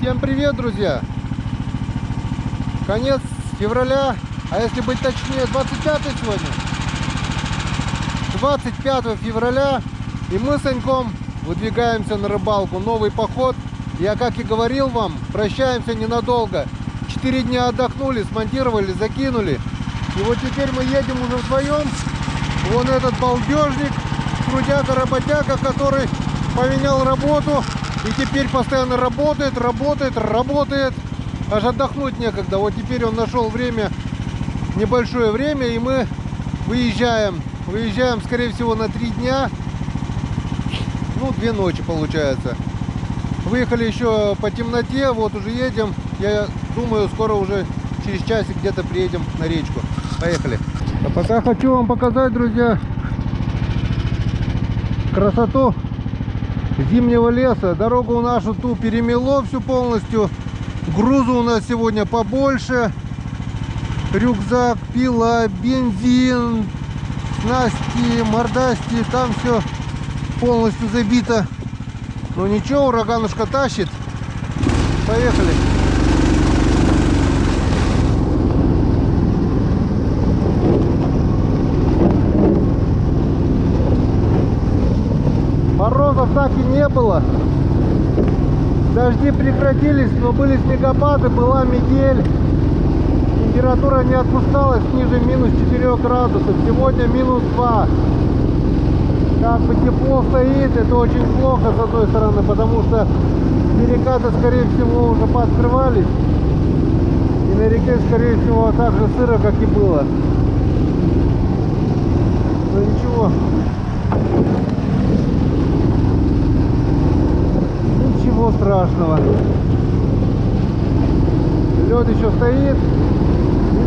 Всем привет, друзья! Конец февраля, а если быть точнее, 25 сегодня. 25 февраля, и мы с Саньком выдвигаемся на рыбалку. Новый поход. Я, как и говорил вам, прощаемся ненадолго. 4 дня отдохнули, смонтировали, закинули. И вот теперь мы едем уже вдвоем. Вон этот балдежник, трудяга-работяга, который поменял работу. И теперь постоянно работает. Аж отдохнуть некогда. Вот теперь он нашел время, небольшое время, и мы выезжаем. Выезжаем, скорее всего, на 3 дня. Ну, 2 ночи получается. Выехали еще по темноте, вот уже едем. Я думаю, скоро уже через часик где-то приедем на речку. Поехали. А пока хочу вам показать, друзья, красоту зимнего леса. Дорогу нашу ту перемело всю полностью. Грузу у нас сегодня побольше. Рюкзак, пила, бензин, снасти, мордасти. Там все полностью забито. Но ничего, ураганушка тащит. Поехали. Морозов так и не было. Дожди прекратились, но были снегопады, была метель. Температура не отпускалась ниже минус 4 градусов. Сегодня минус 2. Как бы тепло стоит, это очень плохо с одной стороны, потому что перекаты, скорее всего, уже пооткрывались. И на реке, скорее всего, так же сыро, как и было. Но ничего. Ничего страшного. Лед еще стоит. И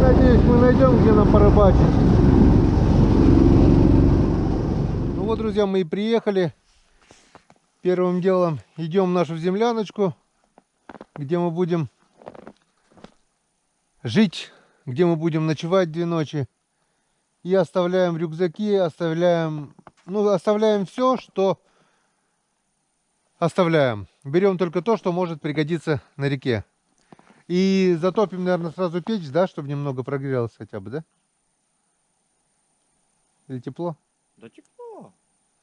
надеюсь, мы найдем, где нам порыбачить. Ну вот, друзья, мы и приехали. Первым делом идем в нашу земляночку, где мы будем жить, где мы будем ночевать 2 ночи. И оставляем рюкзаки, оставляем все, что оставляем. Берем только то, что может пригодиться на реке. И затопим, наверное, сразу печь, да, чтобы немного прогрелось хотя бы, да? Или тепло? Да тепло.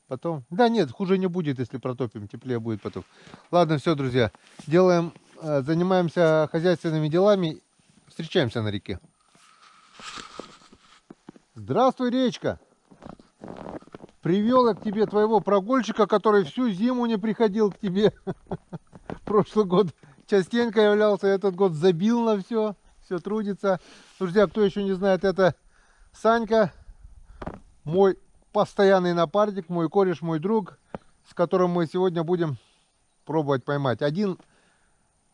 Потом? Да нет, хуже не будет, если протопим, теплее будет потом. Ладно, все, друзья, занимаемся хозяйственными делами, встречаемся на реке. Здравствуй, речка! Привел я к тебе твоего прогульщика, который всю зиму не приходил к тебе. Прошлый год частенько являлся, этот год забил на все трудится. Друзья, кто еще не знает, это Санька, мой постоянный напарник, мой кореш, мой друг, с которым мы сегодня будем пробовать поймать. Один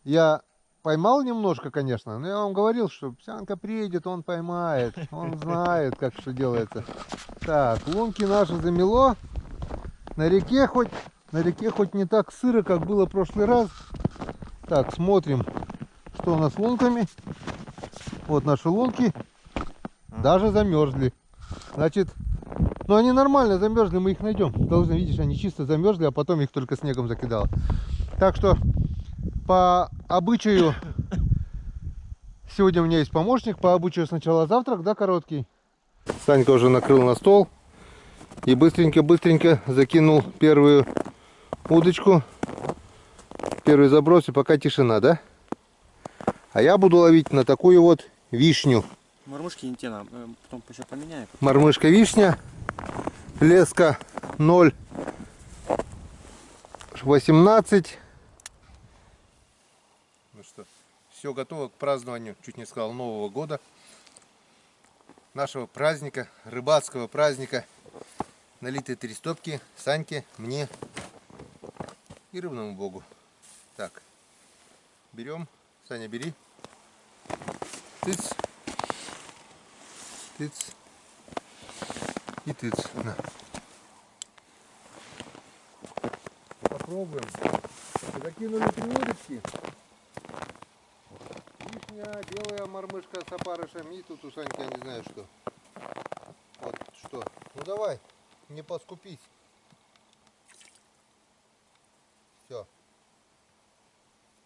я поймал немножко, конечно, но я вам говорил, что Санька приедет, он поймает, он знает, как что делается. Так, лунки наши замело. На реке хоть не так сыро, как было в прошлый раз. Так, смотрим, что у нас с лунками. Вот наши лунки даже замерзли. Значит, ну они нормально замерзли, мы их найдем. Должны, видишь, они чисто замерзли, а потом их только снегом закидало. Так что по обычаю, сегодня у меня есть помощник, по обычаю сначала завтрак, да, короткий. Санька уже накрыл на стол и быстренько закинул первую удочку, первый заброс, и пока тишина, да? А я буду ловить на такую вот вишню. Мормышки не те, потом еще поменяю. Мормышка вишня, леска 0,18. Ну что, все готово к празднованию, чуть не сказал, Нового года. Нашего праздника, рыбацкого праздника. Налиты 3 стопки Саньке, мне и рыбному богу. Так, берем. Саня, бери. Тыц. Тыц. И тыц. На. Попробуем. Закинули 3 удочки. Вишня, белая мормышка с опарышем. И тут у Саньки, я не знаю что. Вот что. Ну давай, не поскупись. Все.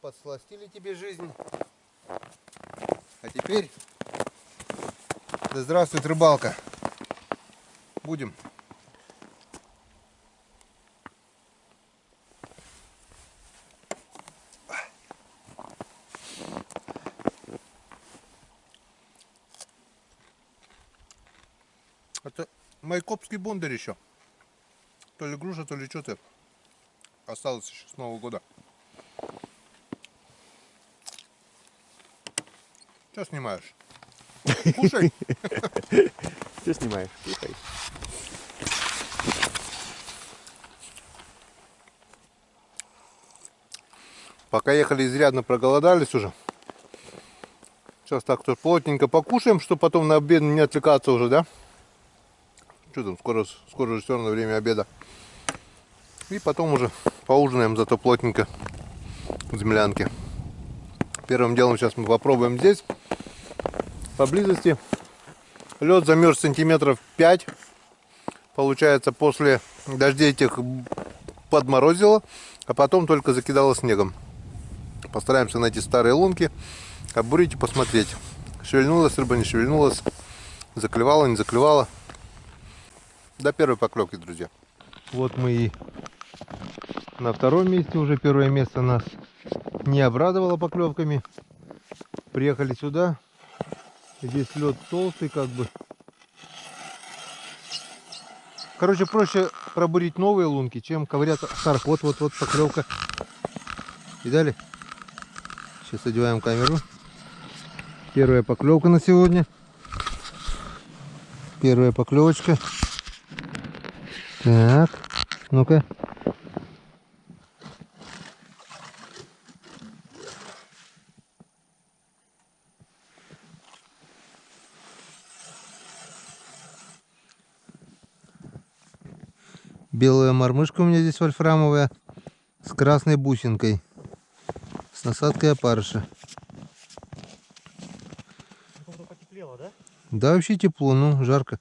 Подсластили тебе жизнь. А теперь, да здравствует рыбалка. Будем. Это майкопский бондарь еще. То ли груша, то ли что-то. Осталось еще с Нового года. Что снимаешь? Кушай. Что снимаешь? Кушай. Пока ехали, изрядно проголодались уже. Сейчас так то плотненько покушаем, чтобы потом на обед не отвлекаться уже, да? Что там, скоро же все равно время обеда. И потом уже поужинаем, зато плотненько в землянке. Первым делом сейчас мы попробуем здесь, поблизости. Лед замерз сантиметров 5. Получается, после дождей этих подморозило, а потом только закидало снегом. Постараемся найти старые лунки, обурить и посмотреть, шевельнулась рыба, не шевельнулась, заклевала, не заклевала. До первой поклевки, друзья. Вот мы и на втором месте уже. Первое место нас не обрадовало поклевками. Приехали сюда. Здесь лед толстый, как бы. Короче, проще пробурить новые лунки, чем ковыряться старых. Вот поклевка. Видали? Сейчас одеваем камеру. Первая поклевка на сегодня. Первая поклевочка. Так, ну-ка. Белая мормышка у меня здесь вольфрамовая с красной бусинкой, с насадкой опарыша. Потеплело, да? Да, вообще тепло, ну жарко.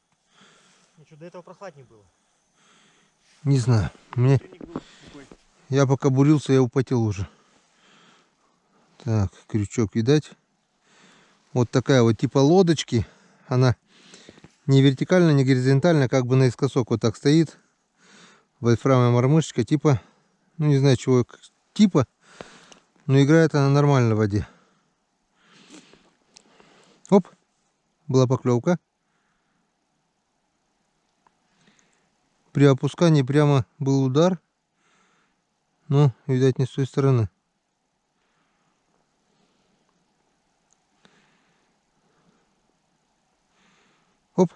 Ничего, до этого прохладнее было. Не знаю, я пока бурился, я употел уже. Так, крючок, видать. Вот такая вот типа лодочки. Она не вертикально, не горизонтально, как бы наискосок вот так стоит. Вольфрамовая мормышечка, типа, ну не знаю чего, типа, но играет она нормально в воде. Оп, была поклевка. При опускании прямо был удар. Ну, видать, не с той стороны. Оп,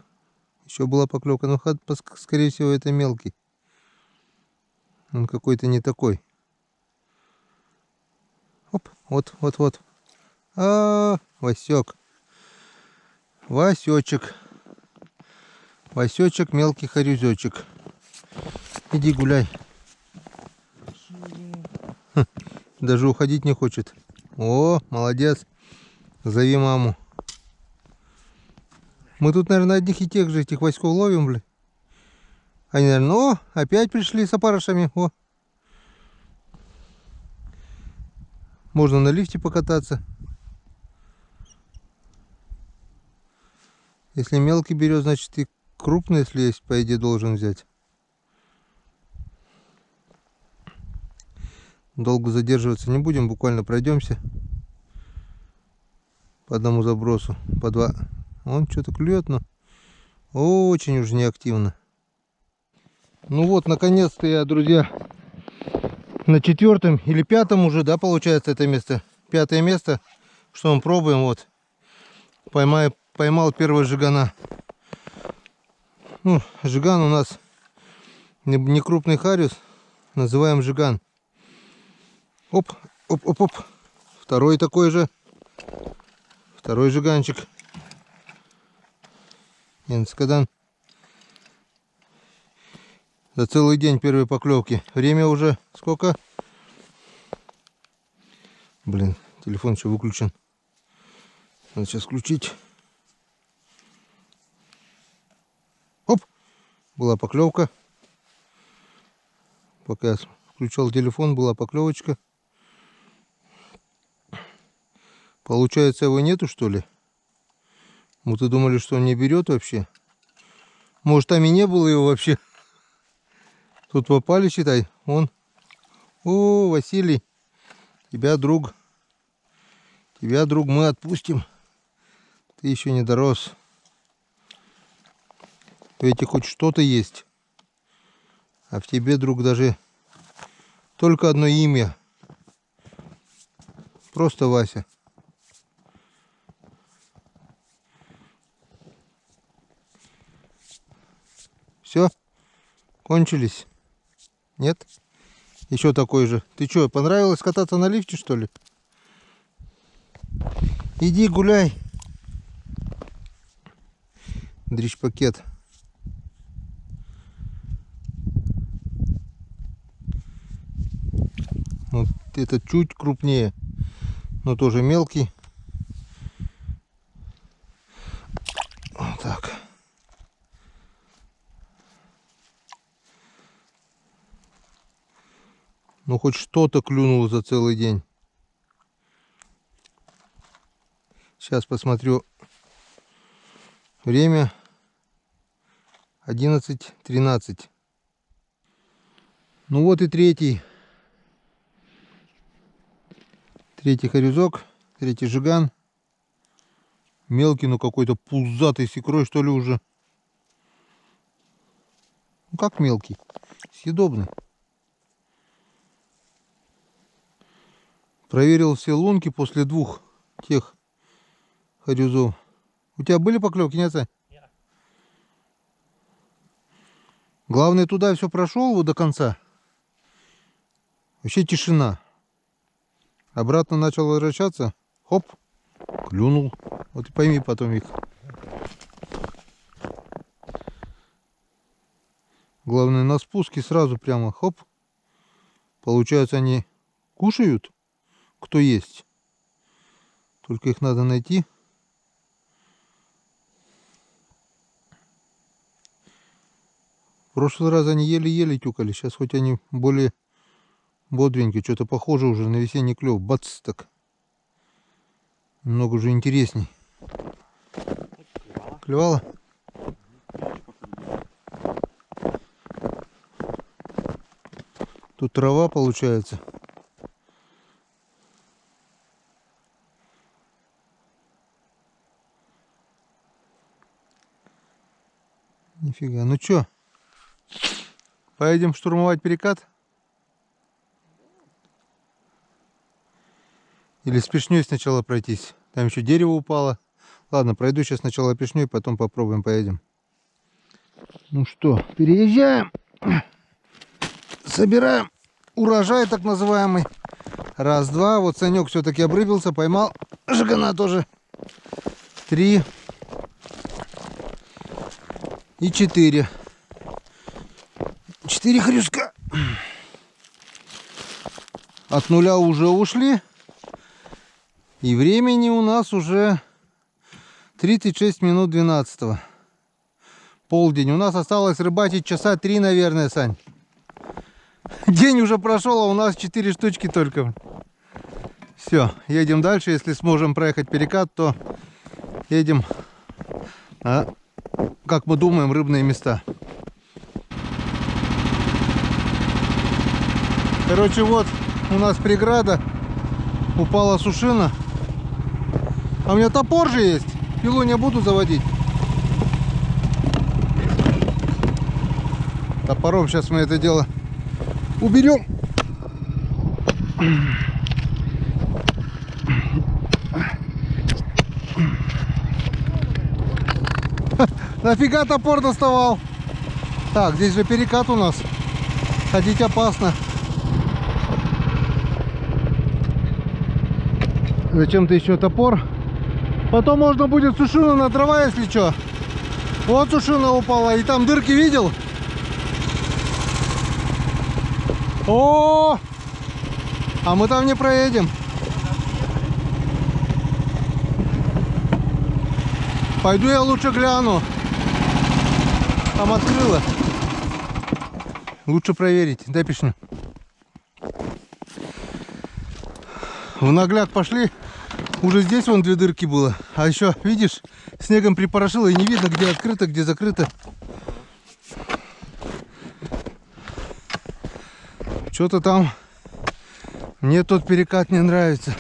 еще была поклевка, но скорее всего это мелкий. Он какой-то не такой. Оп, вот. Васек. Васечек. Васечек, мелкий хорюзечек. Иди гуляй. Даже уходить не хочет. О, молодец. Зови маму. Мы тут, наверное, одних и тех же этих Васьков ловим, блин. Они, наверное, о, опять пришли с опарышами. О. Можно на лифте покататься. Если мелкий берет, значит и крупный, если есть, по идее, должен взять. Долго задерживаться не будем, буквально пройдемся. По одному забросу, по два. Он что-то клюет, но очень уж неактивно. Ну вот, наконец-то я, друзья, на 4-м или 5-м уже, да, получается это место. 5-е место, что мы пробуем, вот. Поймал первого жигана. Ну, жиган у нас не крупный хариус, называем жиган. Оп. Второй такой же. Второй жиганчик. Энскадан. За целый день первой поклевки. Время уже сколько? Блин, телефон еще выключен. Надо сейчас включить. Оп! Была поклевка. Пока я включал телефон, была поклевочка. Получается, его нету, что ли? Мы-то думали, что он не берет вообще. Может, там и не было его вообще. Тут попали, считай. Он. О, Василий. Тебя, друг, мы отпустим. Ты еще не дорос. В этих хоть что-то есть. А в тебе, друг, даже только одно имя. Просто Вася. Все? Кончились? Нет? Еще такой же. Ты что, понравилось кататься на лифте, что ли? Иди гуляй. Дрищ-пакет. Вот этот чуть крупнее, но тоже мелкий. Вот так. Ну хоть что-то клюнуло за целый день. Сейчас посмотрю. Время 11:13. Ну вот и третий хорезок, третий жиган. Мелкий, но какой-то пузатый, с икрой, что ли, уже. Ну как мелкий? Съедобный. Проверил все лунки после двух тех хорезов. У тебя были поклевки, нет, Сань? Нет. Главное, туда все прошел вот до конца. Вообще тишина. Обратно начал возвращаться. Хоп, клюнул. Вот и пойми потом их. Главное, на спуске сразу прямо хоп. Получается, они кушают, кто есть. Только их надо найти. В прошлый раз они еле-еле тюкали. Сейчас хоть они более бодренькие. Что-то похоже уже на весенний клев. Бац, так. Немного уже интересней. Клевало? Тут трава получается. Нифига. Ну чё? Поедем штурмовать перекат? Или с пешней сначала пройтись? Там еще дерево упало. Ладно, пройду сейчас сначала пешней, потом попробуем, поедем. Ну что, переезжаем. Собираем урожай так называемый. Раз, два. Вот Санек все-таки обрыбился, поймал. Жигана тоже. 3. И 4. 4 хрюшка. От нуля уже ушли. И времени у нас уже 36 минут 12. Полдень. У нас осталось рыбачить часа 3, наверное, Сань. День уже прошел, а у нас 4 штучки только. Все, едем дальше. Если сможем проехать перекат, то едем на, как мы думаем, рыбные места. Короче, вот у нас преграда. Упала сушина. А у меня топор же есть. Пилу не буду заводить. Топором сейчас мы это дело уберем. Нафига топор доставал? Так, здесь же перекат у нас. Ходить опасно. Зачем-то еще топор. Потом можно будет сушину на дрова, если что. Вот сушина упала. И там дырки видел? О! А мы там не проедем. Пойду я лучше гляну. Там открыло. Лучше проверить. Дай пешню. В нагляк пошли. Уже здесь вон 2 дырки было. А еще, видишь, снегом припорошило и не видно, где открыто, где закрыто. Что-то там мне тот перекат не нравится.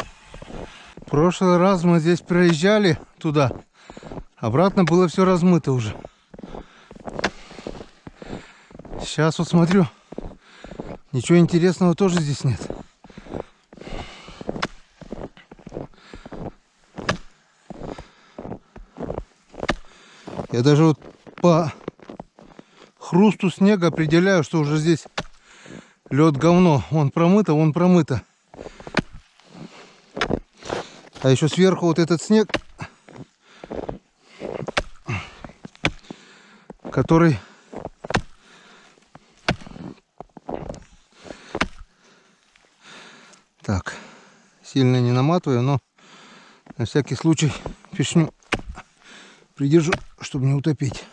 В прошлый раз мы здесь проезжали туда. Обратно было все размыто уже. Сейчас вот смотрю. Ничего интересного тоже здесь нет. Я даже вот по хрусту снега определяю, что уже здесь лед говно. Вон промыто, вон промыто. А еще сверху вот этот снег, который так сильно не наматываю, но на всякий случай пешню придержу, чтобы не утопить.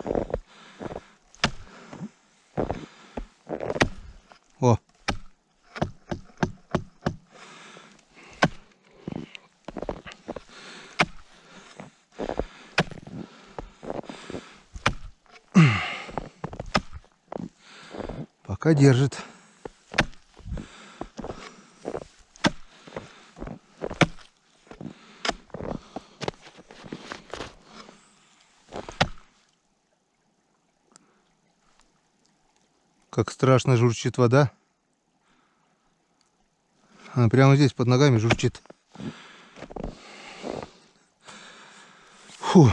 О! Пока держит. Как страшно журчит вода. Она прямо здесь под ногами журчит. Фу.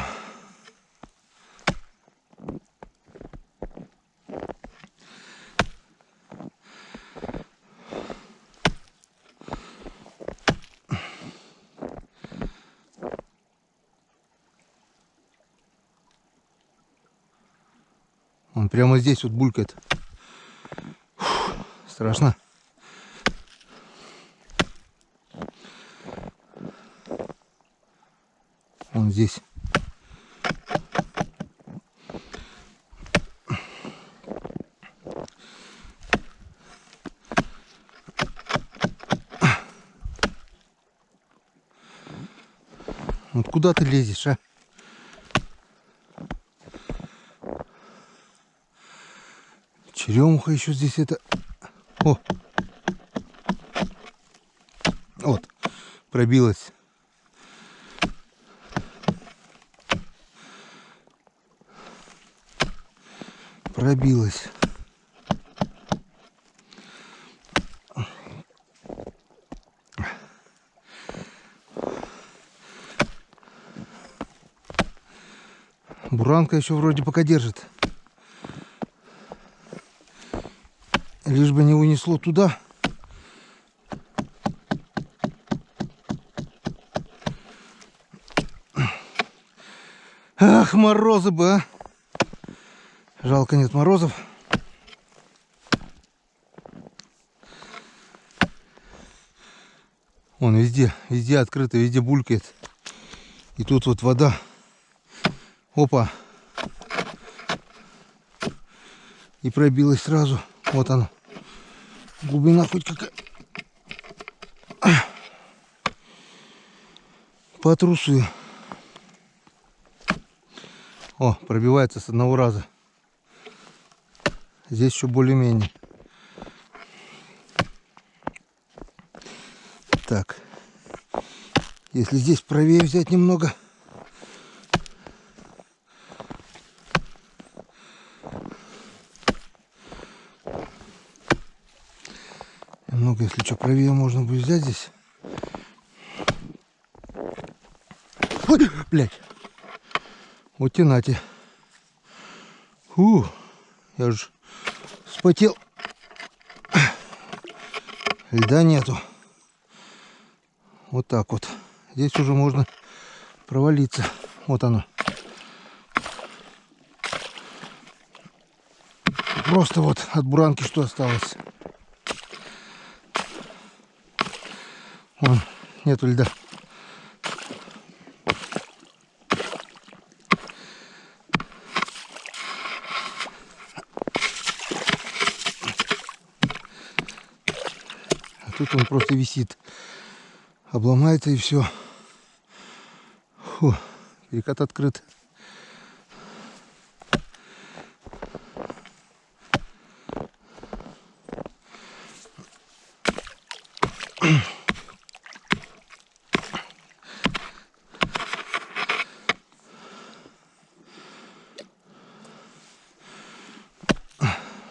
Он прямо здесь вот булькает. Фу, страшно. Он здесь. Вот куда ты лезешь, а? Черемуха еще здесь это. О! Вот, пробилась. Пробилась. Буранка еще вроде пока держит. Лишь бы не унесло туда. Ах, морозы бы, а! Жалко, нет морозов. Вон везде, везде открыто, везде булькает. И тут вот вода. Опа. И пробилась сразу. Вот она. Глубина хоть какая. По трусы. О, пробивается с одного раза. Здесь еще более-менее. Так. Если здесь правее взять немного. Немного, если что, правее можно будет взять здесь. Ой, блядь. Вот тянате. Фу, я же вспотел. Льда нету. Вот так вот. Здесь уже можно провалиться. Вот оно. Просто вот от буранки что осталось. Вон, нету льда. А тут он просто висит. Обломается и все. Фу, перекат открыт.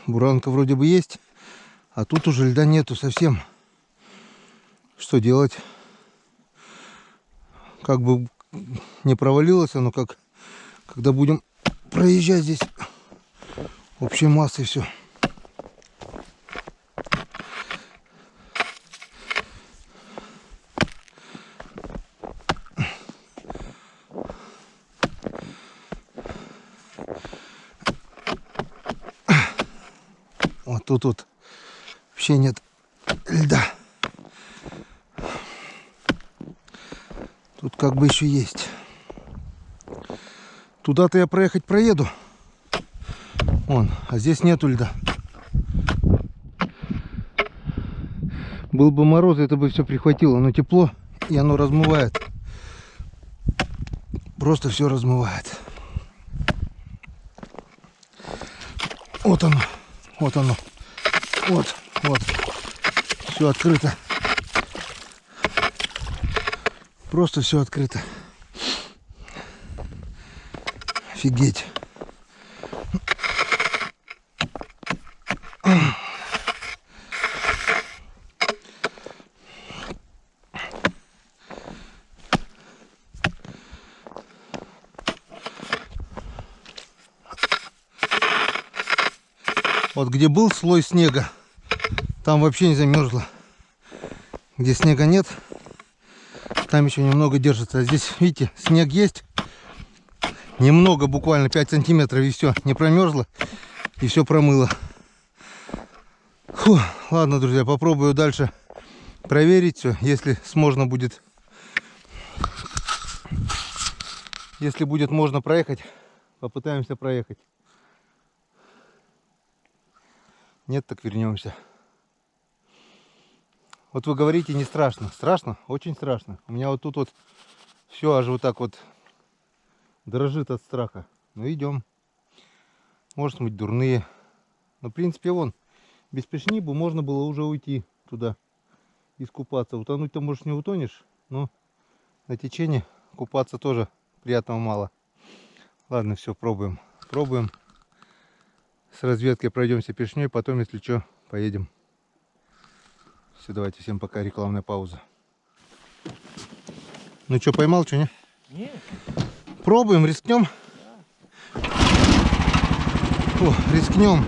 Буранка вроде бы есть, а тут уже льда нету совсем. Что делать? Как бы не провалилось оно, как когда будем проезжать здесь общей массой все. Вот тут вот вообще нет льда. Тут как бы еще есть. Туда-то я проехать проеду. Вон, а здесь нету льда. Был бы мороз, это бы все прихватило, но тепло, и оно размывает. Просто все размывает. Вот оно. Вот оно. Вот, вот. Все открыто. Просто все открыто. Офигеть. Вот где был слой снега, там вообще не замерзло. Где снега нет, там еще немного держится. А здесь, видите, снег есть. Немного, буквально 5 сантиметров, и все, не промерзло. И все промыло. Фу, ладно, друзья, попробую дальше проверить все. Если можно будет, если будет можно проехать, попытаемся проехать. Нет, так вернемся. Вот вы говорите, не страшно. Страшно? Очень страшно. У меня вот тут вот все аж вот так вот дрожит от страха. Ну идем. Может быть дурные. Но в принципе вон, без пешнибу можно было уже уйти туда. Искупаться. Утонуть-то, может, не утонешь. Но на течении купаться тоже приятного мало. Ладно, все, пробуем. Пробуем. С разведкой пройдемся пешней, потом, если что, поедем. Все, давайте, всем пока, рекламная пауза. Ну что, поймал, что, не? Нет. Пробуем, рискнем. О, рискнем.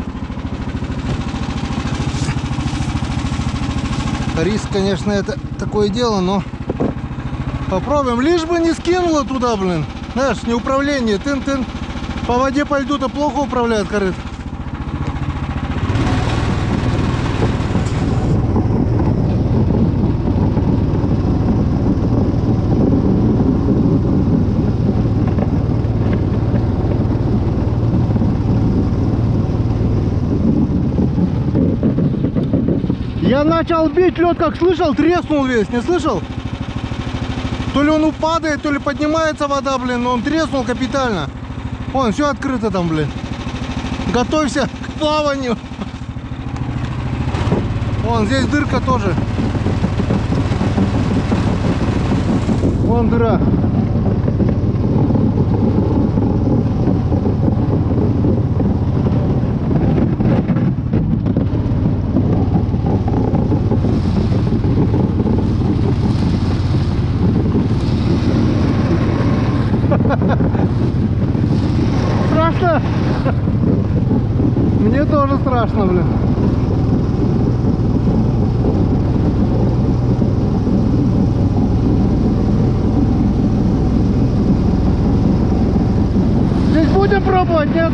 Риск, конечно, это такое дело, но попробуем. Лишь бы не скинуло туда, блин. Знаешь, не управление. Тын-тын. По воде по льду-то плохо управляет корыт. Я начал бить лед, как слышал, треснул весь, не слышал? То ли он упадает, то ли поднимается вода, блин, но он треснул капитально. Вон, все открыто там, блин. Готовься к плаванию. Вон, здесь дырка тоже. Вон дыра. Страшно? Мне тоже страшно, блин. Здесь будем пробовать, нет?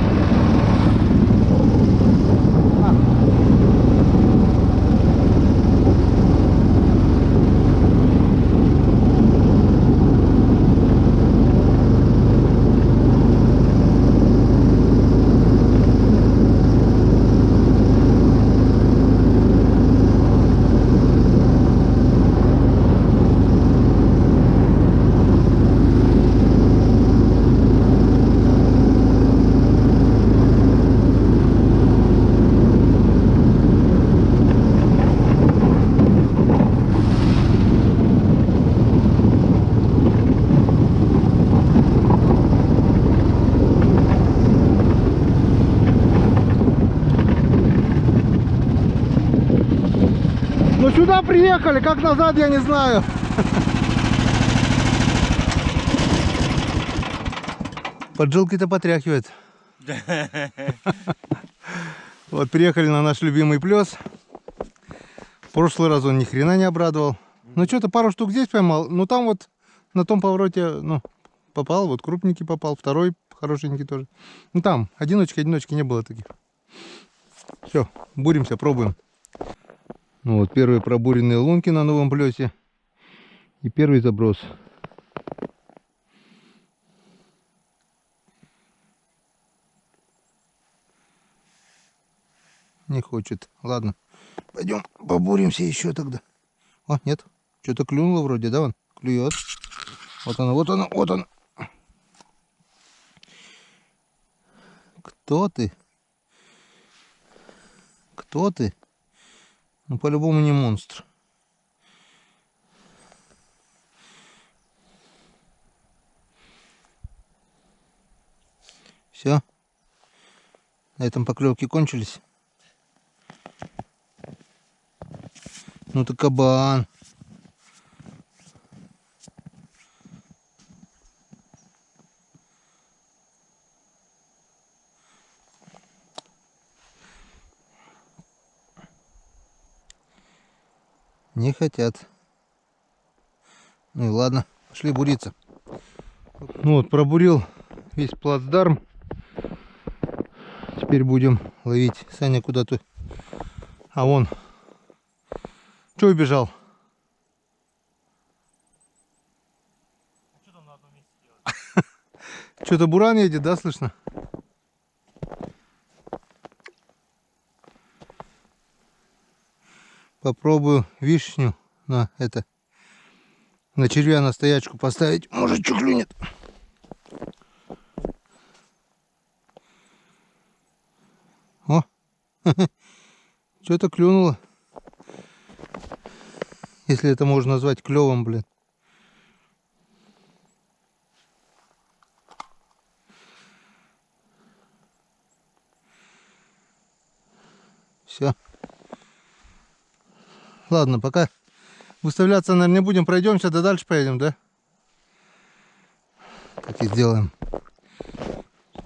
Сюда приехали, как назад, я не знаю. Поджилки-то потряхивает. Вот приехали на наш любимый плес. В прошлый раз он ни хрена не обрадовал. Ну что-то пару штук здесь поймал. Ну там вот на том повороте, ну, попал. Вот крупненький попал. Второй хорошенький тоже. Ну там одиночки не было таких. Все, буримся, пробуем. Ну вот первые пробуренные лунки на новом плесе. И первый заброс. Не хочет. Ладно. Пойдем побуримся еще тогда. О, нет. Что-то клюнуло вроде, да, он? Клюет. Вот оно, вот оно, вот он. Кто ты? Кто ты? Ну, по-любому не монстр. Все. На этом поклевки кончились. Ну ты кабан. Не хотят. Ну и ладно, пошли буриться. Ну вот, пробурил весь плацдарм. Теперь будем ловить. Саня куда-то. А вон. Че убежал? Что там на одном месте делать? Что-то буран едет, да, слышно? Попробую вишню на это. На червя на стоячку поставить. Может, что клюнет. О! Что-то клюнуло. Если это можно назвать клевом, блин. Все. Ладно, пока выставляться, наверное, не будем. Пройдемся, да дальше поедем, да? Так и сделаем.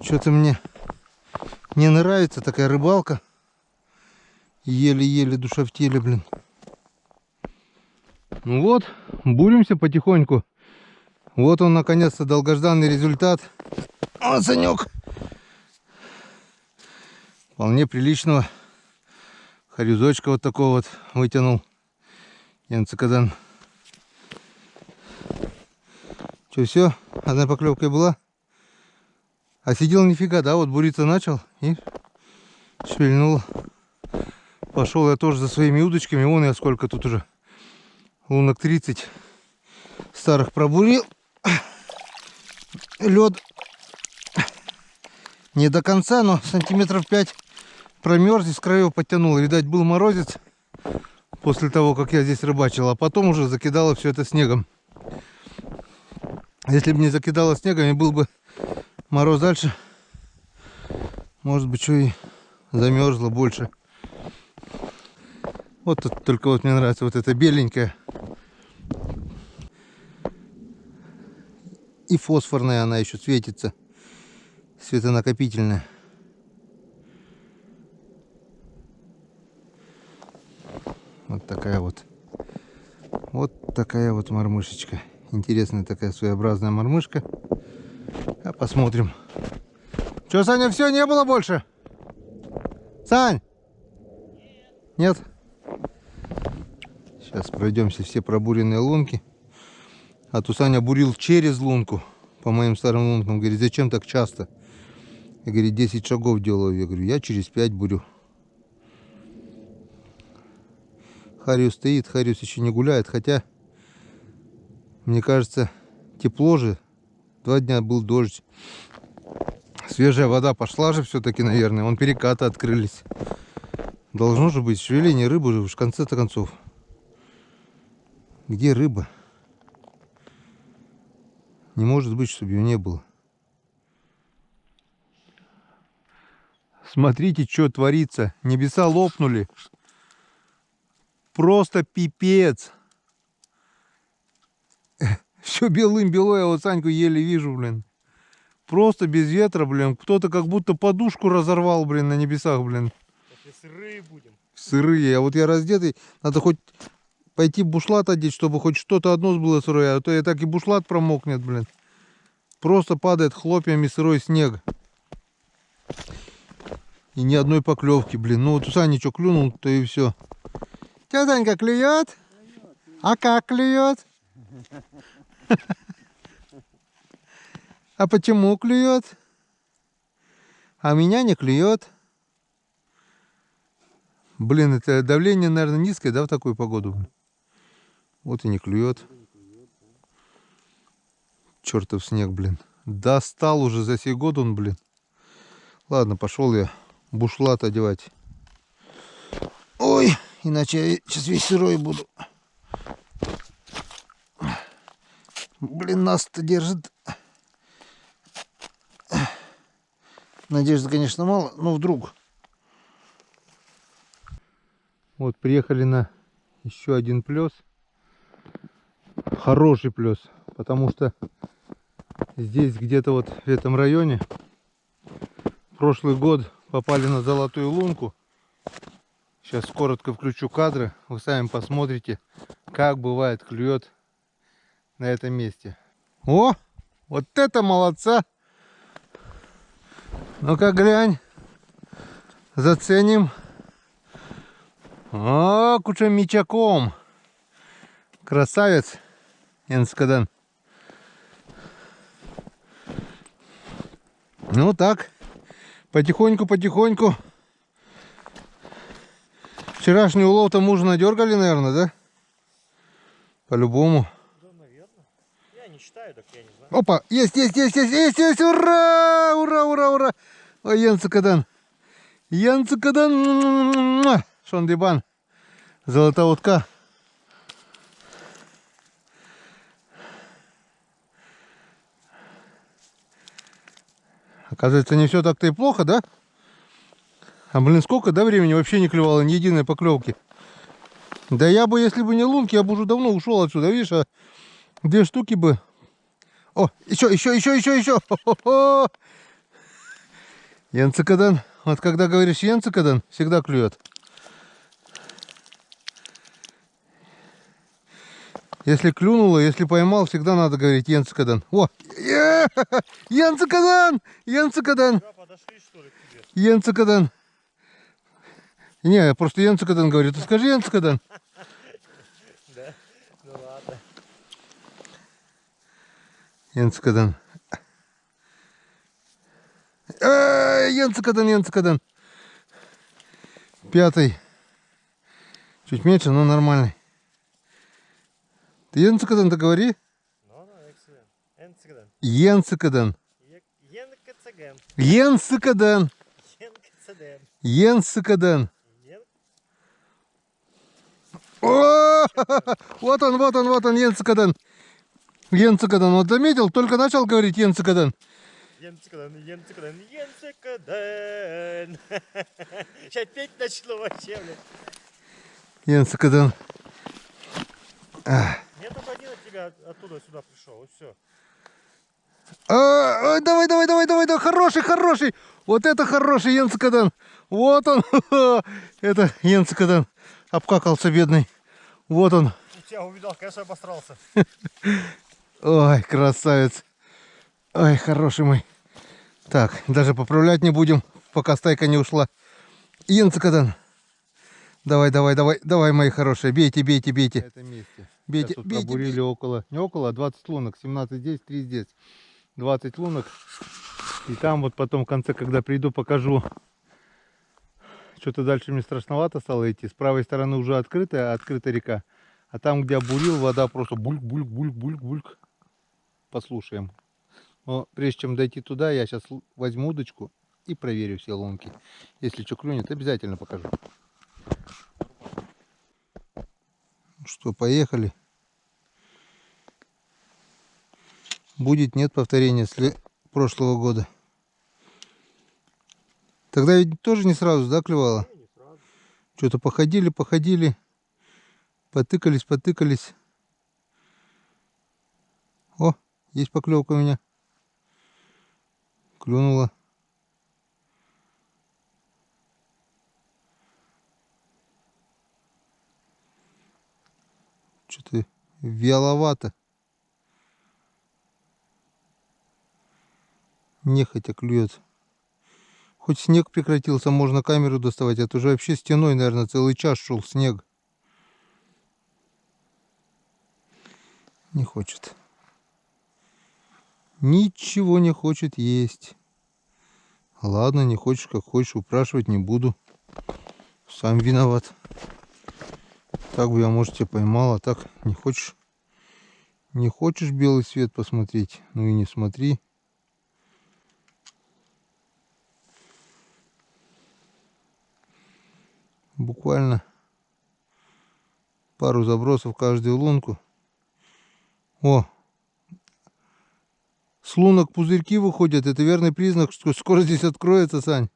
Что-то мне не нравится такая рыбалка. Еле-еле душа в теле, блин. Ну вот, буримся потихоньку. Вот он, наконец-то, долгожданный результат. Вот санек. Вполне приличного хорюзочка вот такого вот вытянул. Янцикадан. Что, все? Одна поклевка была? А сидел нифига, да? Вот буриться начал и шевельнул. Пошел я тоже за своими удочками. Вон я сколько тут уже. Лунок 30 старых пробурил. Лед не до конца, но сантиметров 5 промерз и с краев подтянул. Видать, был морозец после того, как я здесь рыбачил. А потом уже закидало все это снегом. Если бы не закидало снегом и был бы мороз дальше, может быть, что и замерзло больше. Вот тут только вот мне нравится вот эта беленькая. И фосфорная она еще светится. Светонакопительная. Вот такая вот. Вот такая вот мормышечка. Интересная такая своеобразная мормышка. А посмотрим. Че, Саня, все, не было больше? Сань? Нет? Сейчас пройдемся все пробуренные лунки. А то Саня бурил через лунку. По моим старым лункам. Говорит, зачем так часто? Я, говорит, 10 шагов делаю. Я говорю, я через 5 бурю. Хариус стоит, Хариус еще не гуляет. Хотя, мне кажется, тепло же. 2 дня был дождь. Свежая вода пошла же все-таки, наверное. Вон перекаты открылись. Должно же быть шевеление рыбы же в конце-то концов. Где рыба? Не может быть, чтобы ее не было. Смотрите, что творится. Небеса лопнули. Просто пипец. Все белым-бело, я вот Саньку еле вижу, блин. Просто без ветра, блин. Кто-то как будто подушку разорвал, блин, на небесах, блин. Если сырые будем. Сырые. А вот я раздетый, надо хоть пойти бушлат одеть, чтобы хоть что-то одно было сырое. А то я так и бушлат промокнет, блин. Просто падает хлопьями сырой снег. И ни одной поклевки, блин. Ну вот у Сани что клюнул, то и все. Че, Санька, клюет? А как клюет? А почему клюет? А меня не клюет. Блин, это давление, наверное, низкое, да, в такую погоду? Вот и не клюет. Чертов снег, блин. Достал уже за сей год он, блин. Ладно, пошел я бушлат одевать. Ой, иначе я сейчас весь сырой буду. Блин, нас-то держит. Надежды, конечно, мало, но вдруг. Вот приехали на еще один плес. Хороший плес, потому что здесь где-то вот в этом районе прошлый год попали на золотую лунку. Сейчас коротко включу кадры, вы сами посмотрите, как бывает клюет на этом месте. О, вот это молодца! Ну-ка глянь, заценим. О, кучемичаком. Красавец, Энскадан. Ну так, потихоньку. Вчерашний улов-то мужа надергали, наверное, да? По-любому. Да, наверное. Я не считаю, так я не знаю. Опа, есть, ура! Ой, Янцикадан. Шондибан. Золотая утка. Оказывается, не все так-то и плохо, да? А, блин, сколько, да, времени вообще не клевало ни единой поклевки. Да я бы, если бы не лунки, я бы уже давно ушел отсюда, видишь, а 2 штуки бы. О, еще. Хо-хо-хо. Янцикадан. Вот когда говоришь Янцикадан, всегда клюет. Если клюнуло, если поймал, всегда надо говорить Янцикадан. О, Янцикадан! Да, подошли, что ли, к тебе? Янцикадан. Не, я просто Янцикадан говорю. Ты скажи Янцикадан. Да? Ну ладно. Янцикадан. Янцикадан. 5. Чуть меньше, но нормальный. Ты Янцикадан-то говори. Ну, excellent. Энцигдан. Янцикадан. Янкацаген. Янцикадан. Янкацаден. Янцикадан. О, вот он, Янцикадан. Янцикадан, вот заметил, только начал говорить Янцикадан. Янцикадан. Сейчас петь начну вообще, блядь. Янцикадан. Нет, только один от тебя оттуда сюда пришел, вот все. Давай, хороший. Вот это хороший Янцикадан. Вот он. Это Янцикадан. Обкакался, бедный. Вот он. Тебя увидал, конечно, обосрался. Ой, красавец. Ой, хороший мой. Так, даже поправлять не будем, пока стайка не ушла. Янцикадан. Давай, мои хорошие. Бейте. На этом месте. Бейте. Обурили около, не около, а 20 лунок. 17 здесь, 3 здесь. 20 лунок. И там вот потом в конце, когда приду, покажу. Что-то дальше мне страшновато стало идти. С правой стороны уже открытая река. А там, где обурил, вода просто бульк. Послушаем. Но прежде чем дойти туда, я сейчас возьму удочку и проверю все лунки. Если что клюнет, обязательно покажу. Ну что, поехали. Будет, нет повторения прошлого года. Тогда ведь тоже не сразу, да, клевало? Не сразу. Что-то походили. Потыкались, потыкались. О, есть поклевка у меня. Клюнула. Что-то вяловато. Нехотя клюет. Хоть снег прекратился, можно камеру доставать. Это уже вообще стеной, наверное, целый час шел снег. Не хочет. Ничего не хочет есть. Ладно, не хочешь, как хочешь, упрашивать не буду. Сам виноват. Так бы я, может, тебя поймал, а так не хочешь. Не хочешь белый свет посмотреть? Ну и не смотри. Буквально пару забросов в каждую лунку. О! С лунок пузырьки выходят. Это верный признак, что скоро здесь откроется, Сань.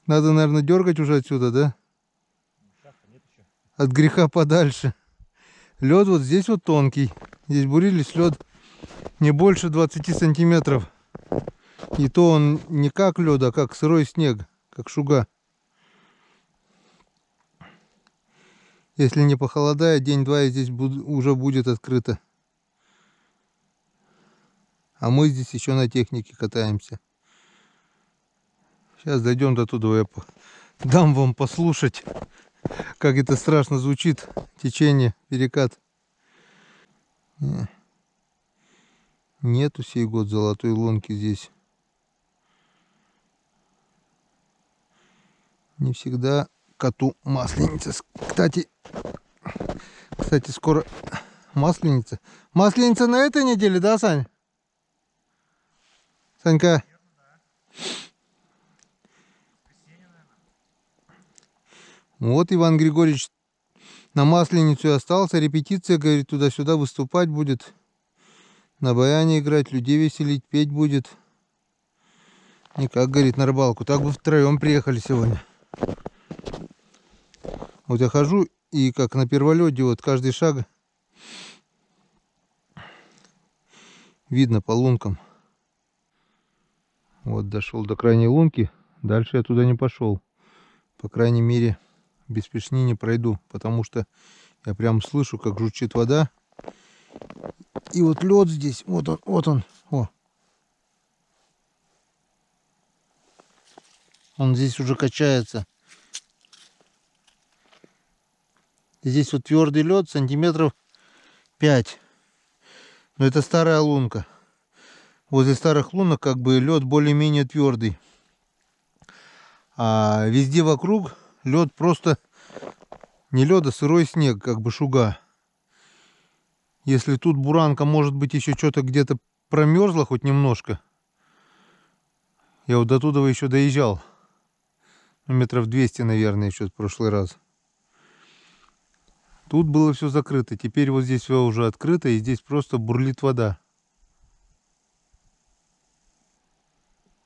Надо, наверное, дергать уже отсюда, да? Нет еще. От греха подальше. Лед вот здесь вот тонкий. Здесь бурились, лед не больше 20 сантиметров. И то он не как лед, а как сырой снег, как шуга. Если не похолодает, день-два и здесь уже будет открыто. А мы здесь еще на технике катаемся. Сейчас дойдем до туда, я дам вам послушать, как это страшно звучит. Течение, перекат. Нету сей год золотой лунки здесь. Не всегда коту масленица. Кстати, скоро масленица. Масленица на этой неделе, да, Сань? Санька? Вот Иван Григорьевич на Масленицу и остался. Репетиция, говорит, туда-сюда выступать будет. На баяне играть, людей веселить, петь будет. Никак, говорит, на рыбалку. Так бы втроем приехали сегодня. Вот я хожу, и как на перволете, вот каждый шаг видно по лункам. Вот дошел до крайней лунки. Дальше я туда не пошел. По крайней мере, без пешни не пройду, потому что я прям слышу, как журчит вода. И вот лед здесь, вот он, вот он. О. Он здесь уже качается. Здесь вот твердый лед, сантиметров 5. Но это старая лунка. Возле старых лунок как бы лед более-менее твердый. А везде вокруг лед просто не лед, а сырой снег, как бы шуга. Если тут буранка, может быть, еще что-то где-то промерзла хоть немножко. Я вот до туда еще доезжал. Ну, метров 200, наверное, еще в прошлый раз. Тут было все закрыто. Теперь вот здесь все уже открыто, и здесь просто бурлит вода.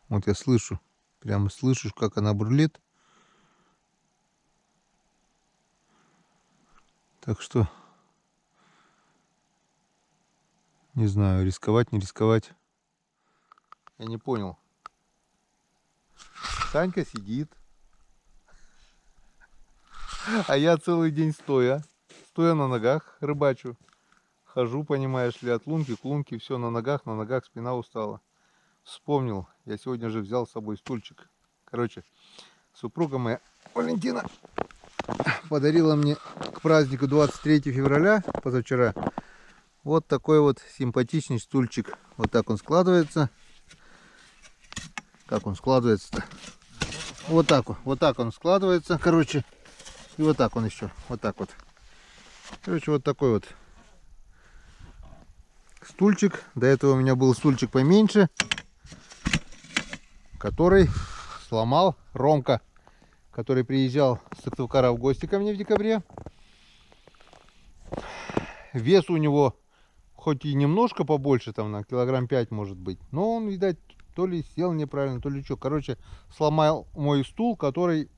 Вот я слышу. Прямо слышишь, как она бурлит. Так что не знаю, рисковать, не рисковать. Я не понял. Санька сидит. А я целый день стоя на ногах рыбачу. Хожу, понимаешь ли, от лунки к лунке, все на ногах, спина устала. Вспомнил, я сегодня же взял с собой стульчик. Короче, супруга моя Валентина подарила мне к празднику 23 февраля, позавчера, вот такой вот симпатичный стульчик. Вот так он складывается. Как он складывается-то? Вот так он складывается, короче. И вот так он еще, вот так вот. Короче, вот такой вот стульчик. До этого у меня был стульчик поменьше, который сломал Ромка, который приезжал с Сыктывкара в гости ко мне в декабре. Вес у него хоть и немножко побольше, там на килограмм 5 может быть, но он, видать, то ли сел неправильно, то ли что. Короче, сломал мой стул, который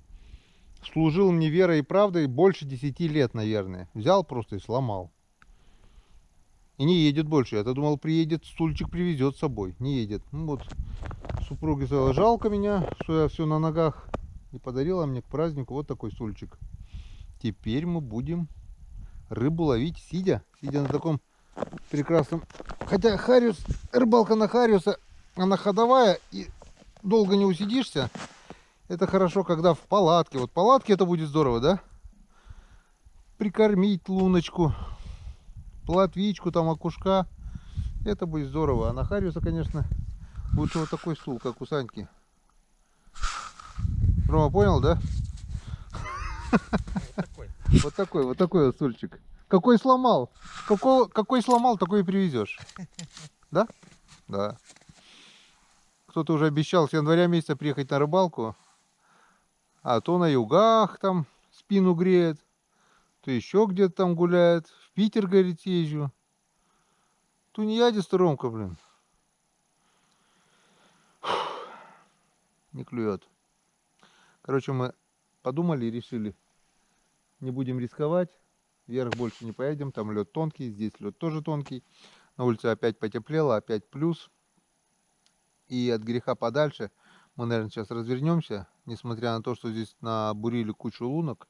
служил мне верой и правдой больше 10 лет, наверное. Взял просто и сломал. И не едет больше. Я-то думал, приедет, стульчик привезет с собой. Не едет. Ну вот, супруге сказала, жалко меня, что я все на ногах. И подарила мне к празднику вот такой стульчик. Теперь мы будем рыбу ловить, сидя на таком прекрасном. Хотя Хариус, рыбалка на Хариуса, она ходовая, и долго не усидишься. Это хорошо, когда в палатке. Вот в палатке это будет здорово, да? Прикормить луночку, плотвичку, там окушка. Это будет здорово. А на Хариуса, конечно, лучше вот такой стул, как у Саньки. Рома, понял, да? Вот такой вот стульчик. Какой сломал? Какой сломал, такой и привезешь. Да? Да. Кто-то уже обещал с января месяца приехать на рыбалку. А то на югах там спину греет. То еще где-то там гуляет. В Питер, говорит, езжу. Тунеядец-то Ромка, блин. Не клюет. Короче, мы подумали и решили. Не будем рисковать. Вверх больше не поедем. Там лед тонкий. Здесь лед тоже тонкий. На улице опять потеплело. Опять плюс. И от греха подальше. Мы, наверное, сейчас развернемся. Несмотря на то, что здесь набурили кучу лунок.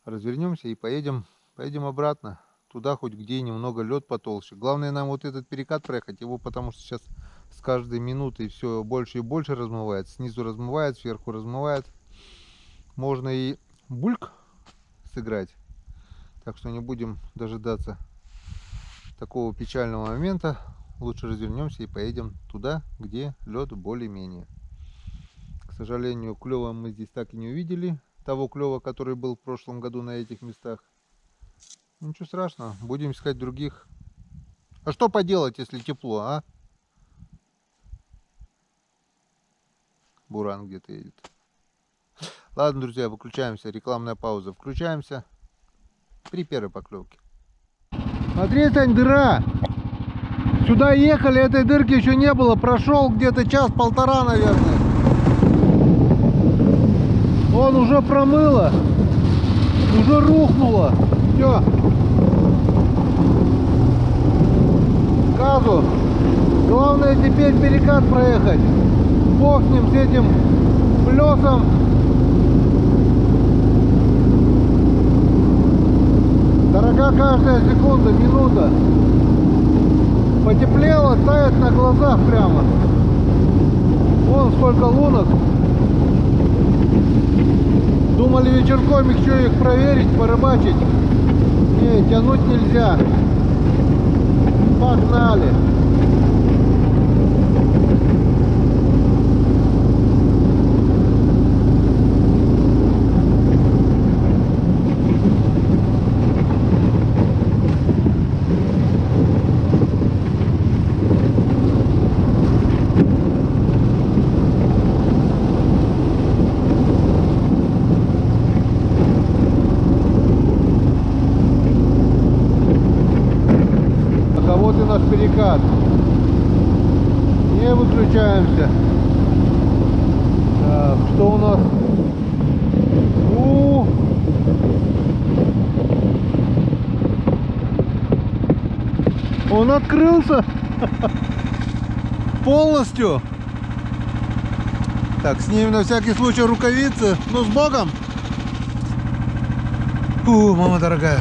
Развернемся и поедем обратно. Туда, хоть где немного лед потолще. Главное нам вот этот перекат проехать. Его потому что сейчас с каждой минутой все больше и больше размывает. Снизу размывает, сверху размывает. Можно и бульк сыграть. Так что не будем дожидаться такого печального момента. Лучше развернемся и поедем туда, где лед более-менее. К сожалению, клёва мы здесь так и не увидели. Того клёва, который был в прошлом году на этих местах. Ничего страшного, будем искать других. А что поделать, если тепло, а? Буран где-то едет. Ладно, друзья, выключаемся. Рекламная пауза. Включаемся при первой поклевке. Смотри, Сань, дыра. Сюда ехали, этой дырки еще не было. Прошел где-то час-полтора, наверное. Он уже промыло. Уже рухнуло. Все. Газу. Главное теперь перекат проехать. Бог с ним, с этим плесом. Дорога каждая секунда, минута. Потеплело, тает на глазах прямо. Вон сколько лунок. Думали вечерком еще их проверить, порыбачить. Не, тянуть нельзя. Погнали. Наш перекат. Не выключаемся. Так, что у нас? Он открылся полностью. Так, снимем на всякий случай рукавицы. Ну, с Богом. Мама дорогая.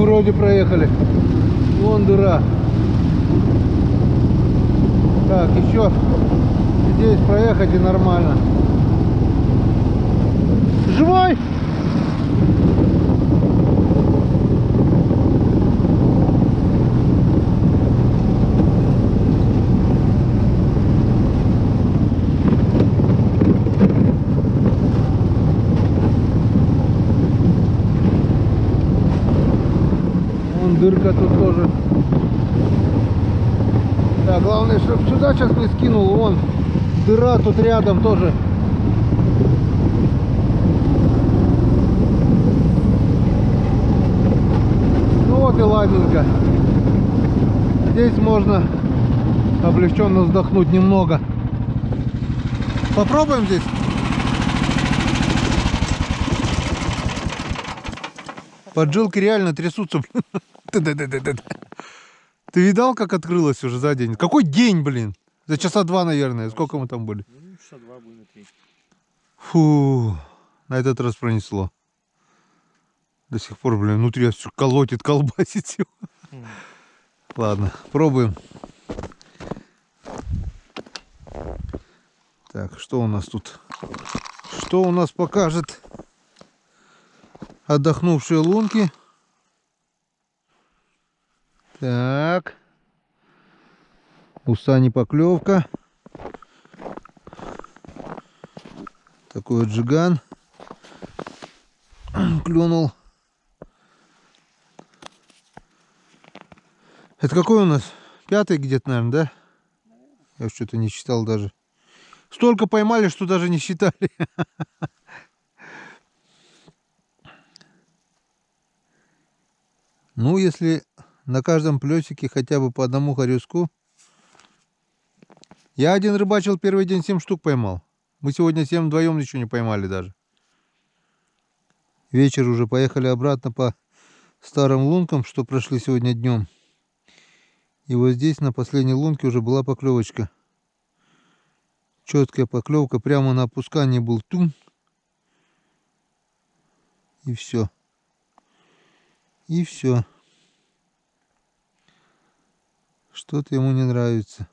Вроде проехали. Вон дыра. Так, еще здесь проехать и нормально. Живой! Дырка тут тоже. Да, главное, чтобы сюда сейчас не скинул. Вон дыра тут рядом тоже. и ладненько. Здесь можно облегченно вздохнуть немного. Попробуем здесь. Поджилки реально трясутся. Ты видал, как открылось уже за день? Какой день, блин? За часа два, наверное. Сколько мы там были? Ну, часа 2 были, 3. Фу, на этот раз пронесло. До сих пор, блин, внутри все колотит, колбасит все. Ладно, пробуем. Так, что у нас тут? Что у нас покажет отдохнувшие лунки? Так. У Сани поклевка. Такой вот джиган клюнул. Это какой у нас? 5-й где-то, наверное, да? Я что-то не считал даже. Столько поймали, что даже не считали. Ну, если на каждом плесике хотя бы по одному хорюску. Я один рыбачил первый день, 7 штук поймал. Мы сегодня 7 вдвоем еще не поймали даже. Вечер уже, поехали обратно по старым лункам, что прошли сегодня днем. И вот здесь на последней лунке уже была поклевочка. Четкая поклевка, прямо на опускании был тум. И все. И все. Что-то ему не нравится.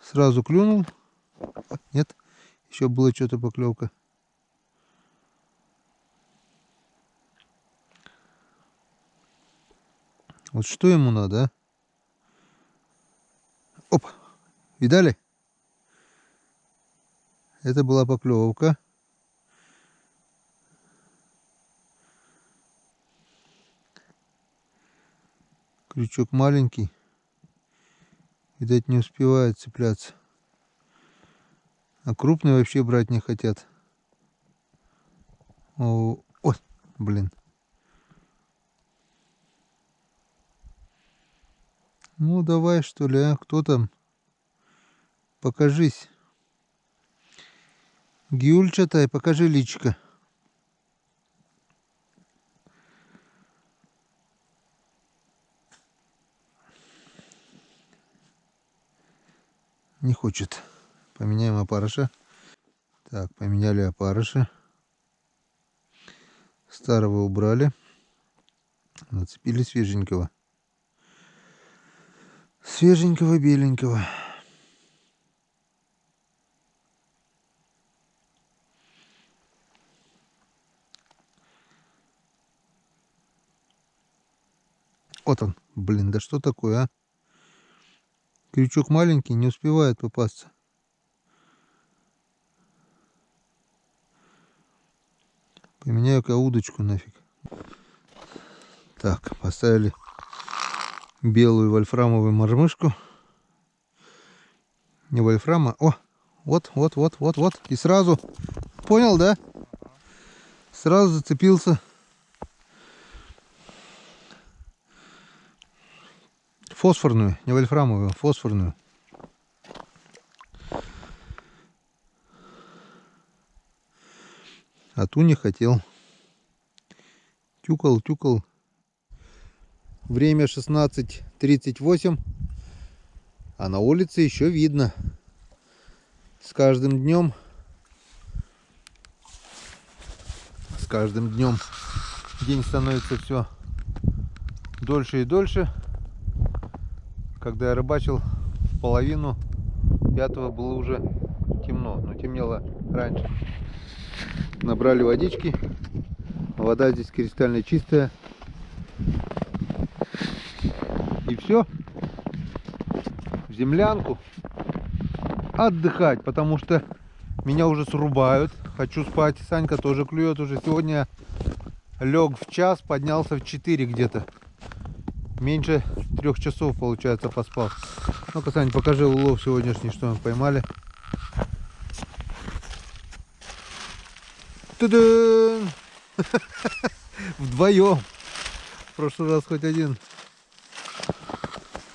Сразу клюнул. Нет, еще было что-то поклевка. Вот что ему надо, а? Оп! Видали? Это была поклевка. Крючок маленький. Видать, не успевает цепляться. А крупные вообще брать не хотят. О, ой, блин. Ну, давай, что ли, а? Кто там? Покажись. Гюльчатай, покажи личико. Не хочет. Поменяем опарыша. Так, поменяли опарыша. Старого убрали. Нацепили свеженького. Свеженького, беленького. Вот он. Блин, да что такое, а? Крючок маленький, не успевает попасться. Поменяю-ка удочку нафиг. Так, поставили белую вольфрамовую мормышку. Не вольфрама. О, вот. И сразу. Понял, да? Сразу зацепился. Фосфорную, не вольфрамовую, а фосфорную. А ту не хотел. Тюкал. Время 16:38. А на улице еще видно. С каждым днем день становится все дольше и дольше. Когда я рыбачил в половину 5-го, было уже темно, но темнело раньше. Набрали водички. Вода здесь кристально чистая. И все. В землянку отдыхать, потому что меня уже срубают. Хочу спать. Санька тоже клюет уже. Сегодня лег в час, поднялся в 4 где-то. Меньше 3 часов, получается, поспал. Ну-ка, Сань, покажи улов сегодняшний, что мы поймали. Та-дам! Вдвоем. В прошлый раз хоть один.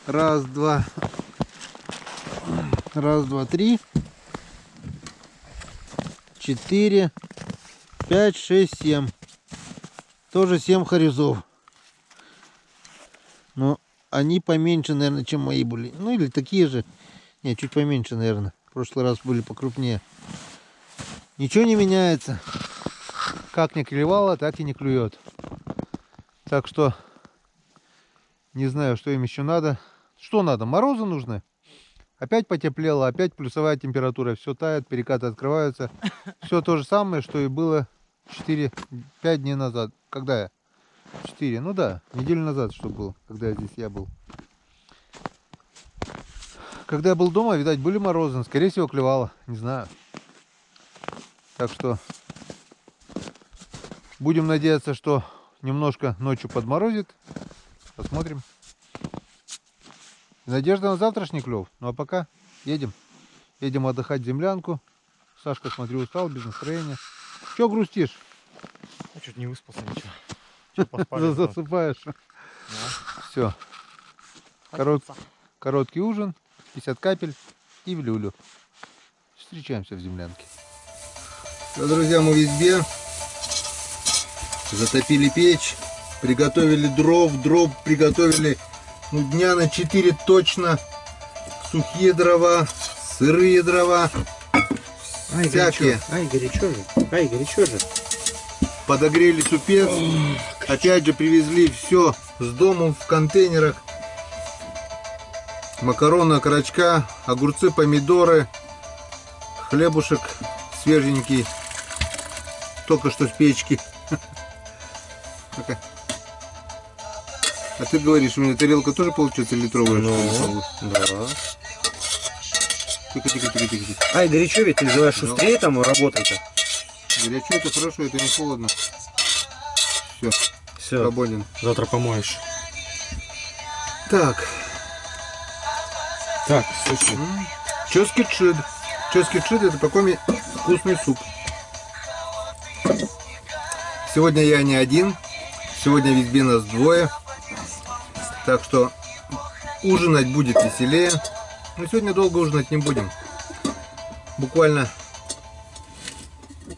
Раз, два. Раз, два, три. 4, 5, 6, 7. Тоже 7 хорезов. Но они поменьше, наверное, чем мои были. Ну или такие же. Не, чуть поменьше, наверное. В прошлый раз были покрупнее. Ничего не меняется. Как не клевало, так и не клюет. Так что не знаю, что им еще надо. Что надо? Морозы нужны? Опять потеплело, опять плюсовая температура. Все тает, перекаты открываются. Все то же самое, что и было 4-5 дней назад. Когда я? 4, ну да, неделю назад, что было, когда я был. Когда я был дома, видать, были морозы. Скорее всего, клевало. Не знаю. Так что будем надеяться, что немножко ночью подморозит. Посмотрим. Надежда на завтрашний клев. Ну а пока едем. Едем отдыхать в землянку. Сашка, смотрю, устал, без настроения. Че грустишь? Я чуть не выспался, ничего. Чё, поспали? Засыпаешь. Все. Короткий ужин, 50 капель и в люлю. Встречаемся в землянке. Ну, друзья, мы в избе. Затопили печь. Приготовили дров приготовили дня на 4 точно. Сухие дрова, сырые дрова. Ай, всякие. горячо же. Ай, горячо же. Подогрели супец. Опять же привезли все с дому в контейнерах. Макароны, окорочка, огурцы, помидоры, хлебушек свеженький, только что с печки. А ты говоришь, у меня тарелка тоже получается литровая? Ну, да. Тихо. Ай, горячо ведь, ты называешь шустрее там работай-то. Горячо, это хорошо, это не холодно. Все, Все, свободен. завтра помоешь. Так, слушай. чоски-чид. Чоски-чид — это такой вкусный суп. Сегодня я не один. Сегодня в избе нас двое. Так что ужинать будет веселее. Но сегодня долго ужинать не будем. Буквально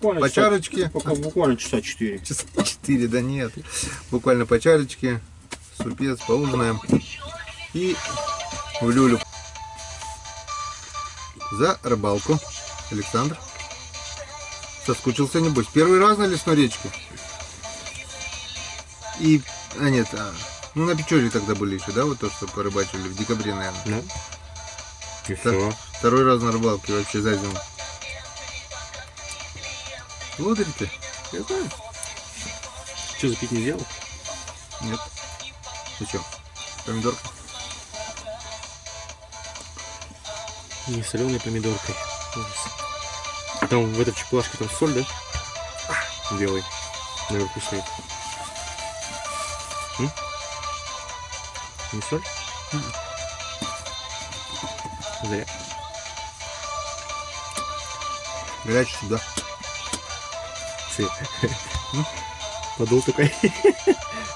по чарочке. Буквально часа 4. Часа 4, да нет. Буквально по чарочке. Супец, поужинаем. И в люлю. За рыбалку. Александр. Соскучился, небось. Первый раз на лесной речке. И... ну на Печоре тогда были еще, да? Вот то, что порыбачили в декабре, наверное. Ну. И Так, все. второй раз на рыбалке вообще за зиму. Лодырь-то? Я знаю. Что, запить не делал? Нет. Зачем? Помидорка. Не соленой помидоркой. А там в этой чеклашке там соль, да? Белый. Наверху стоит. Не соль? Зря. Горячий сюда. Цвет. Подул такой.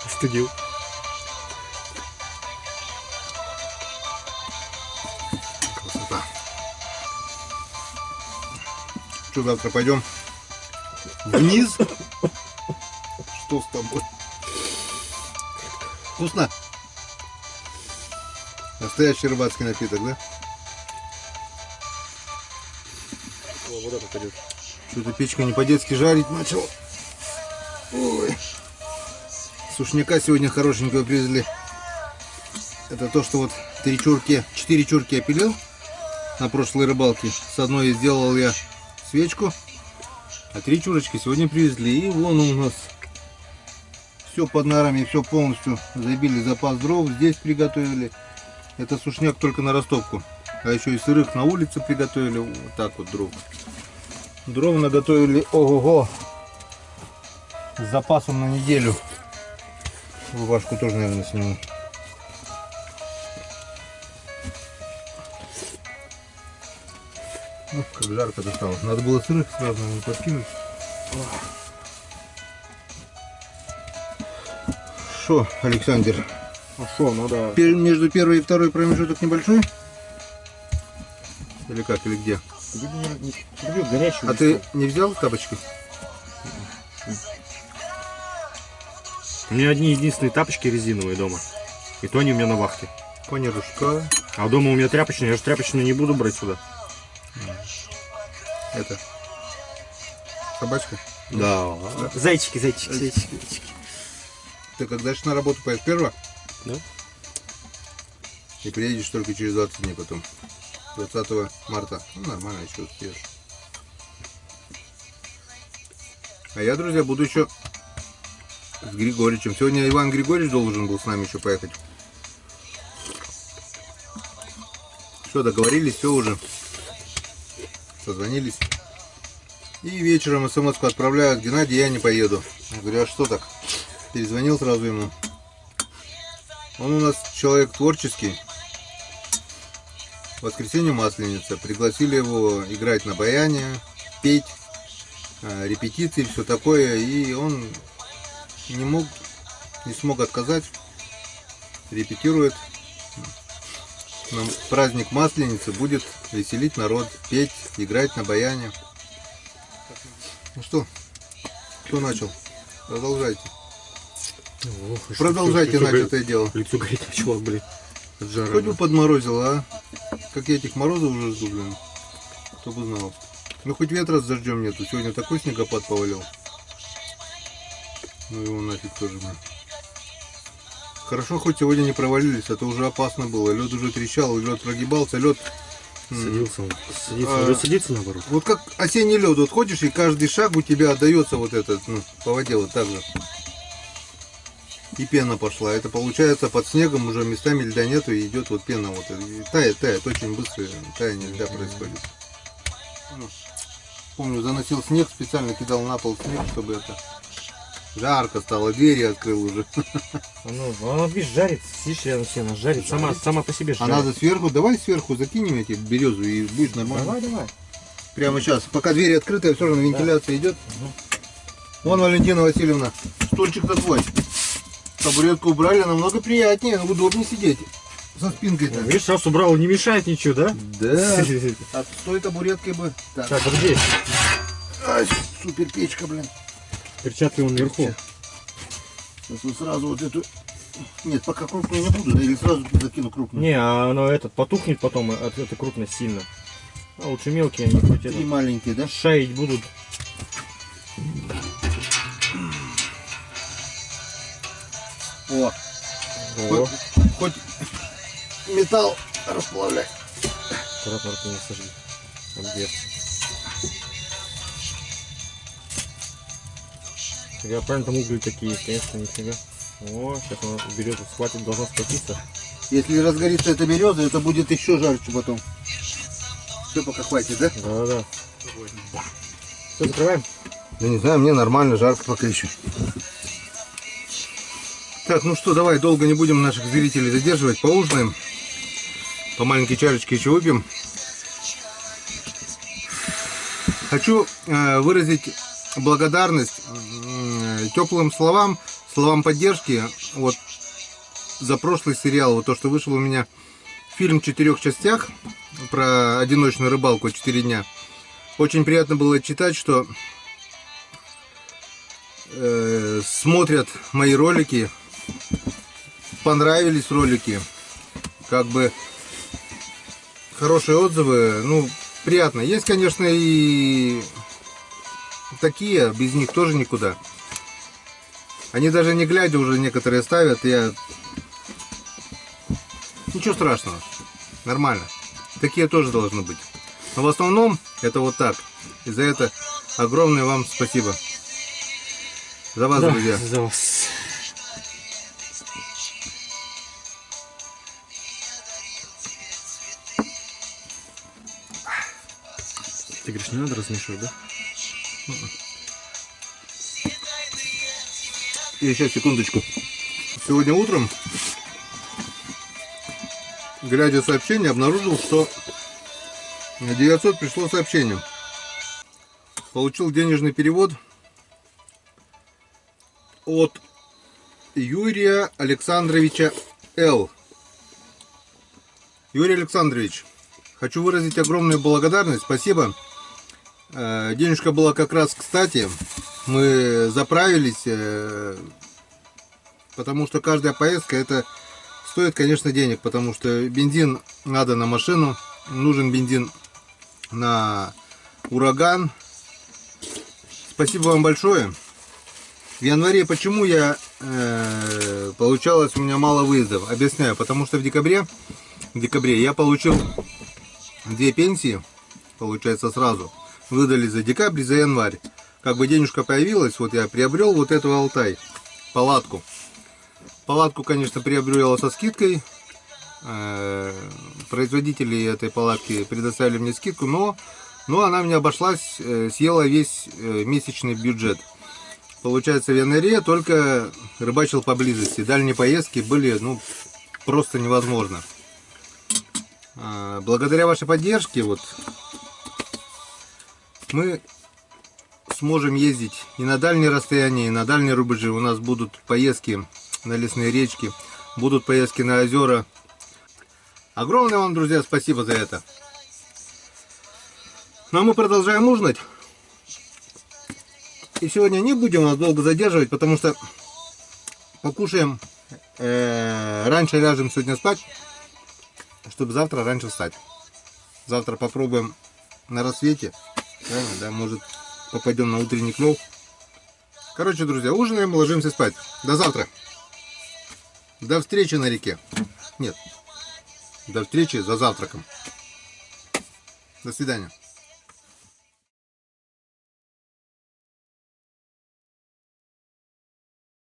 Остудил. Красота. Что, завтра пойдем вниз? Что с тобой? Вкусно? Настоящий рыбацкий напиток, да? О, вода попадет. Что-то печка не по-детски жарить начала. Ой. Сушняка сегодня хорошенького привезли. Это то, что вот 4 чурки я пилил на прошлой рыбалке. С одной сделал я свечку, а 3 чурочки сегодня привезли. И вон у нас все под нарами, все полностью забили, запас дров здесь приготовили. Это сушняк только на растопку. А еще и сырых на улице приготовили. Вот так вот дров. Дров наготовили, ого-го, с запасом на неделю. Рубашку тоже, наверное, сниму. Как жарко достало. Надо было сырых сразу подкинуть. Шо, Александр? А что, надо... Между первой и второй промежуток небольшой? Или как, или где? горячую. А ты не взял тапочки? У меня одни единственные тапочки резиновые дома. И то они у меня на вахте. Понятушка. А дома у меня тряпочные, я же тряпочные не буду брать сюда. Это. Собачка? Да. Зайчики, зайчики, зайчики, зайчики. Ты как дальше на работу поедешь первого? Да? И приедешь только через 20 дней потом. 20 марта. Ну, нормально, еще успеешь. А я, друзья, буду еще с Григорьевичем. Сегодня Иван Григорьевич должен был с нами еще поехать. Все, договорились, все уже. Созвонились. И вечером смс-ку отправляют: Геннадий, я не поеду. Я говорю, а что так? Перезвонил сразу ему. Он у нас человек творческий. В воскресенье Масленица. Пригласили его играть на баяне, петь, репетиции, все такое. И он не смог отказать. Репетирует. На праздник Масленицы будет веселить народ, петь, играть на баяне. Ну что, кто начал? Продолжайте. Ох, Продолжайте лицо начатое дело. Лицо горит, чувак, блин. От жара. Хоть бы подморозило, а? Как я этих морозов уже жду, блин. Кто бы знал. Ну хоть ветра с дождем нету. Сегодня такой снегопад повалил. Ну его нафиг тоже, блин. Хорошо, хоть сегодня не провалились, а то уже опасно было. Лед уже трещал, лед прогибался, лед. Садился он. Садится, уже садится наоборот. Вот как осенний лед, вот ходишь, и каждый шаг у тебя отдается вот этот, ну, по воде вот так же. И пена пошла. Это получается под снегом уже местами льда нету, и идет вот пена вот. И тает, очень быстро таяние льда происходит. Помню, заносил снег, специально кидал на пол снег, чтобы это жарко стало, двери открыл уже. Она, видишь, жарит, сидишь рядом с ней, она жарит, сама по себе А жарит. надо сверху, давай сверху закинем эти березу, и будет нормально. Давай. Прямо сейчас, пока двери открыты, все равно вентиляция идет. Вон, Валентина Васильевна, стульчик-то твой. Табуретку убрали, намного приятнее, удобнее сидеть. Со спинкой-то. Видишь, раз убрал, не мешает ничего, да? Да. А с той табуреткой бы. Так, подожди. Ай, супер печка, блин. Перчатки вон наверху. Сейчас вот сразу вот эту. Нет, пока крупную не буду, да, или сразу закину крупную. Не, а оно потухнет потом, от этой крупной сильно. А лучше мелкие, они хоть И маленькие, да? шаять будут. О, О, хоть металл расплавлять. аккуратно руки не сожги. Обдерся. Я правильно, там угли такие есть, конечно, нифига. О, сейчас она берет, схватит, должна схватиться. Если разгорится эта береза, это будет еще жарче потом. Все, пока хватит, да? Да. Все, закрываем? Да не знаю, мне нормально, жарко пока еще. Так, ну что, давай, долго не будем наших зрителей задерживать, поужинаем. По маленькой чашечке еще выпьем. Хочу выразить благодарность теплым словам поддержки вот за прошлый сериал, вот то, что вышел у меня фильм в 4 частях про одиночную рыбалку 4 дня. Очень приятно было читать, что смотрят мои ролики, понравились ролики, как бы хорошие отзывы, ну, приятно. Есть, конечно, и такие, без них тоже никуда. Они даже не глядя уже некоторые ставят, ничего страшного, нормально. Такие тоже должны быть. Но в основном это вот так. И за это огромное вам спасибо. За вас, друзья. За вас. Ты говоришь, не надо размешивать, да? И сейчас, секундочку. Сегодня утром, глядя сообщение, обнаружил, что на 900 пришло сообщение. Получил денежный перевод от Юрия Александровича Л. Юрий Александрович, хочу выразить огромную благодарность. Спасибо. Денежка была как раз кстати. Мы заправились, потому что каждая поездка это стоит, конечно, денег, потому что бензин надо на машину, нужен бензин на ураган. Спасибо вам большое. В январе почему получалось у меня мало выездов? Объясняю, потому что в декабре я получил 2 пенсии, получается сразу. Выдали за декабрь и за январь. Как бы денежка появилась, вот я приобрел вот эту Алтай, палатку. Палатку, конечно, приобрел со скидкой. Производители этой палатки предоставили мне скидку, но она мне обошлась, съела весь месячный бюджет. Получается, в январе только рыбачил поблизости. Дальние поездки были, просто невозможно. Благодаря вашей поддержке, вот, мы сможем ездить и на дальние расстояния, и на дальние рубежи. У нас будут поездки на лесные речки, будут поездки на озера. Огромное вам, друзья, спасибо за это. Ну а мы продолжаем ужинать. И сегодня не будем вас долго задерживать, потому что покушаем, раньше ляжем сегодня спать, чтобы завтра раньше встать. Завтра попробуем на рассвете, да, может попадем на утренний клев. Короче, друзья, ужинаем, ложимся спать. До завтра. До встречи на реке. Нет, до встречи за завтраком. До свидания.